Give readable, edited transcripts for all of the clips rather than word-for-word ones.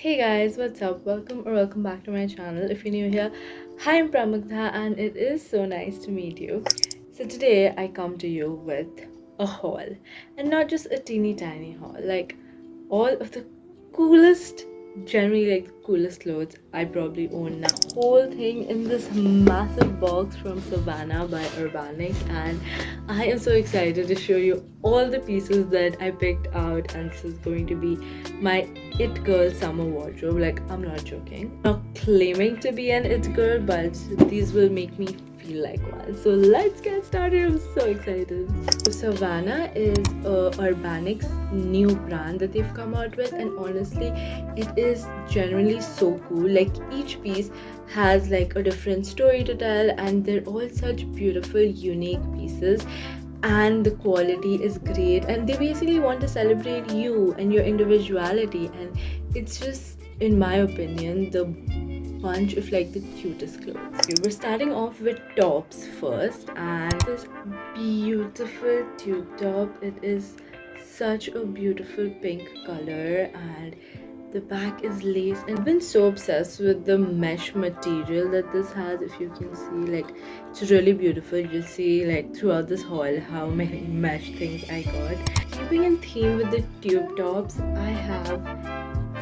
Hey guys, what's up? Welcome back to my channel. If you're new here, hi, I'm Pramugdha and it is so nice to meet you. So today I come to you with a haul, and not just a teeny tiny haul, like all of the coolest, generally like the coolest clothes I probably own now. Whole thing in this massive box from Savannah by Urbanic, and I am so excited to show you all the pieces that I picked out, and this is going to be my it girl summer wardrobe. Like, I'm not joking, I'm not claiming to be an it girl, but these will make me feel like one. So let's get started. I'm so excited. So Savannah is Urbanic's new brand that they've come out with, and honestly it is genuinely so cool. Like, each piece has like a different story to tell, and they're all such beautiful unique pieces, and the quality is great, and they basically want to celebrate you and your individuality, and it's just, in my opinion, the bunch of like the cutest clothes. Okay, we're starting off with tops first, and this beautiful tube top. It is such a beautiful pink color, and the back is lace, and I've been so obsessed with the mesh material that this has. If you can see, like, it's really beautiful. You'll see like throughout this haul how many mesh things I got. Keeping in theme with the tube tops, I have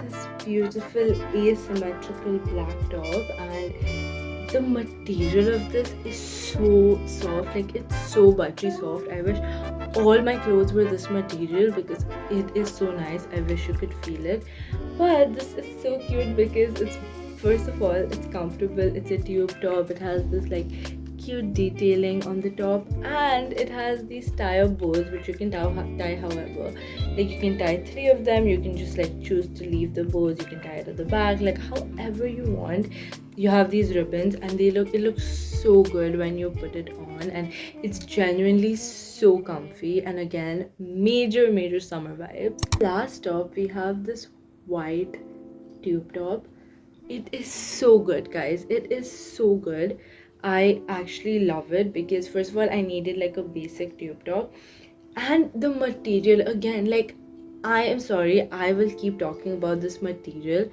this beautiful asymmetrical black top, and the material of this is so soft. Like, it's so buttery soft. I wish all my clothes were this material because it is so nice. I wish you could feel it. But this is so cute because it's, first of all, it's comfortable. It's a tube top. It has this like cute detailing on the top, and it has these tie-up bows which you can tie however. Like, you can tie 3 of them. You can just like choose to leave the bows. You can tie it at the back, like however you want. You have these ribbons, and it looks so good when you put it on, and it's genuinely so comfy, and again, major summer vibes. Last top, we have this white tube top. It is so good, guys. It is so good. I actually love it because, first of all, I needed like a basic tube top, and the material, again, like, I am sorry, I will keep talking about this material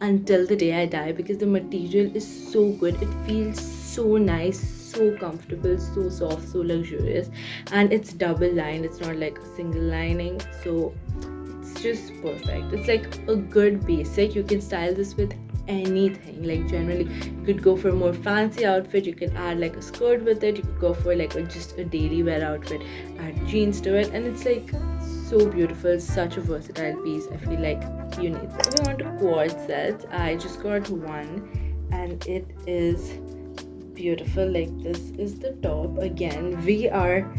until the day I die because the material is so good. It feels so nice, so comfortable, so soft, so luxurious, and it's double lined. It's not like a single lining, so it's just perfect. It's like a good basic. You can style this with anything. Like, generally you could go for a more fancy outfit, you can add like a skirt with it, you could go for like just a daily wear outfit, add jeans to it, and it's like so beautiful. Such a versatile piece. I feel like you need that. Moving on to quad sets, I just got one, and it is beautiful. Like, this is the top. Again, we are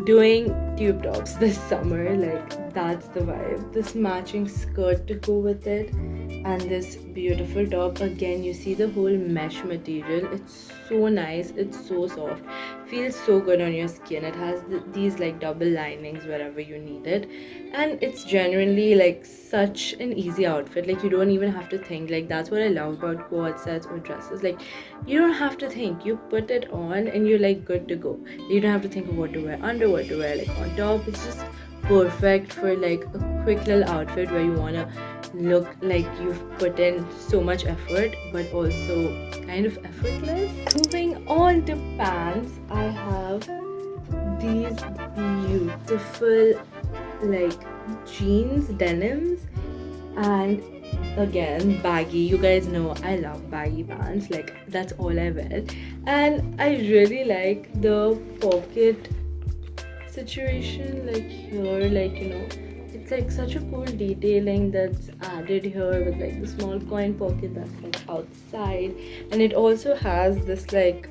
doing tube tops this summer. Like, that's the vibe. This matching skirt to go with it, and this beautiful top. Again, you see the whole mesh material. It's so nice. It's so soft, feels so good on your skin. It has these like double linings wherever you need it, and it's genuinely like such an easy outfit. Like, you don't even have to think. Like, that's what I love about quad sets or dresses. Like, you don't have to think. You put it on and you're like good to go. You don't have to think of what to wear under, what to wear like on top. It's just perfect for like a quick little outfit where you want to look like you've put in so much effort but also kind of effortless. Moving on to pants, I have these beautiful like jeans denims, and again, baggy. You guys know I love baggy pants. Like, that's all I wear, and I really like the pocket situation, like here, like, you know, it's like such a cool detailing that's added here with like the small coin pocket that's like outside, and it also has this like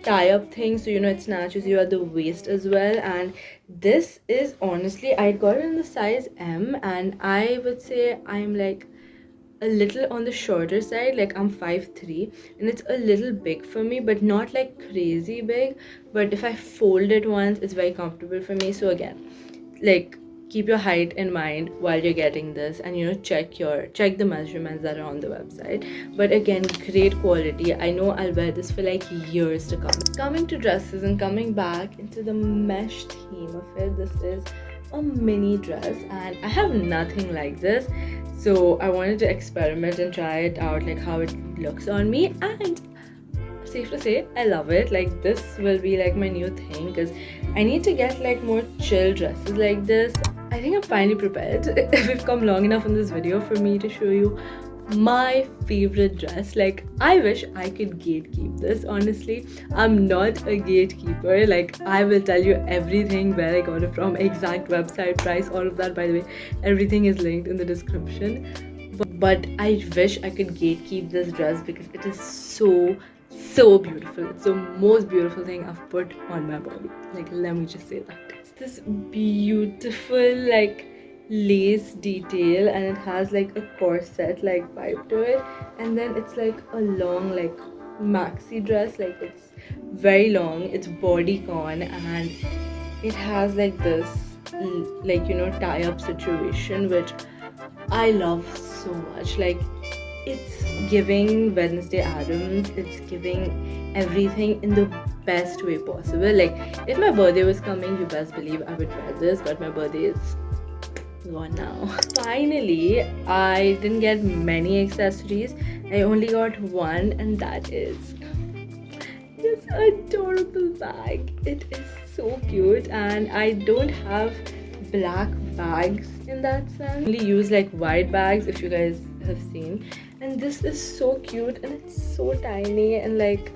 tie up thing, so you know it snatches you at the waist as well. And this is, honestly, I got it in the size M, and I would say I'm like a little on the shorter side. Like, I'm 5'3", and it's a little big for me, but not like crazy big. But if I fold it once, it's very comfortable for me. So again, like, keep your height in mind while you're getting this, and you know, check the measurements that are on the website. But again, great quality. I know I'll wear this for like years to come. Coming to dresses and coming back into the mesh theme of it, this is a mini dress, and I have nothing like this. So I wanted to experiment and try it out, like how it looks on me, and safe to say I love it. Like this will be like my new thing because I need to get like more chill dresses like this. I think I'm finally prepared. We've come long enough in this video for me to show you my favorite dress. Like I wish I could gatekeep this. Honestly, I'm not a gatekeeper. Like I will tell you everything, where I got it from, exact website, price, all of that. By the way, everything is linked in the description. But I wish I could gatekeep this dress because it is so beautiful. It's the most beautiful thing I've put on my body. Like, let me just say that. It's this beautiful like lace detail, and it has like a corset like vibe to it, and then it's like a long like maxi dress. Like it's very long, it's bodycon, and it has like this like, you know, tie-up situation, which I love so much. Like it's giving Wednesday Addams. It's giving everything in the best way possible. Like if my birthday was coming, you best believe I would wear this, but my birthday is gone now. Finally, I didn't get many accessories. I only got one, and that is this adorable bag. It is so cute, and I don't have black bags in that sense. I only use like white bags, if you guys have seen, and this is so cute, and it's so tiny, and like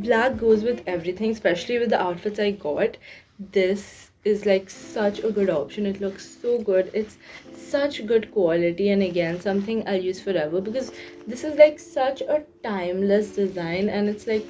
black goes with everything, especially with the outfits I got. This is like such a good option. It looks so good. It's such good quality, and again something I'll use forever because this is like such a timeless design, and it's like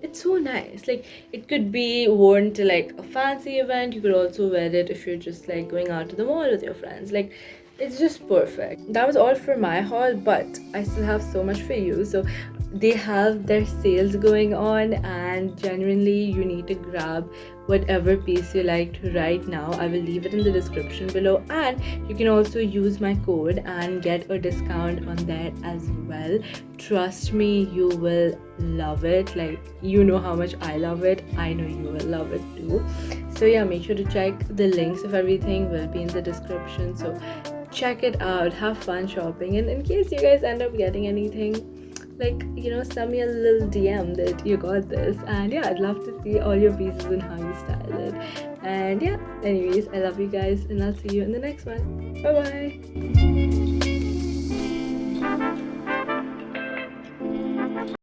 it's so nice. Like it could be worn to like a fancy event. You could also wear it if you're just like going out to the mall with your friends. Like it's just perfect. That was all for my haul, but I still have so much for you. So they have their sales going on, and genuinely you need to grab whatever piece you liked right now. I will leave it in the description below, and you can also use my code and get a discount on there as well. Trust me, you will love it. Like, you know how much I love it. I know you will love it too. So yeah, make sure to check. The links of everything will be in the description, so check it out, have fun shopping, and in case you guys end up getting anything, like, you know, send me a little DM that you got this. And yeah, I'd love to see all your pieces and how you style it. And yeah, anyways, I love you guys, and I'll see you in the next one. Bye bye.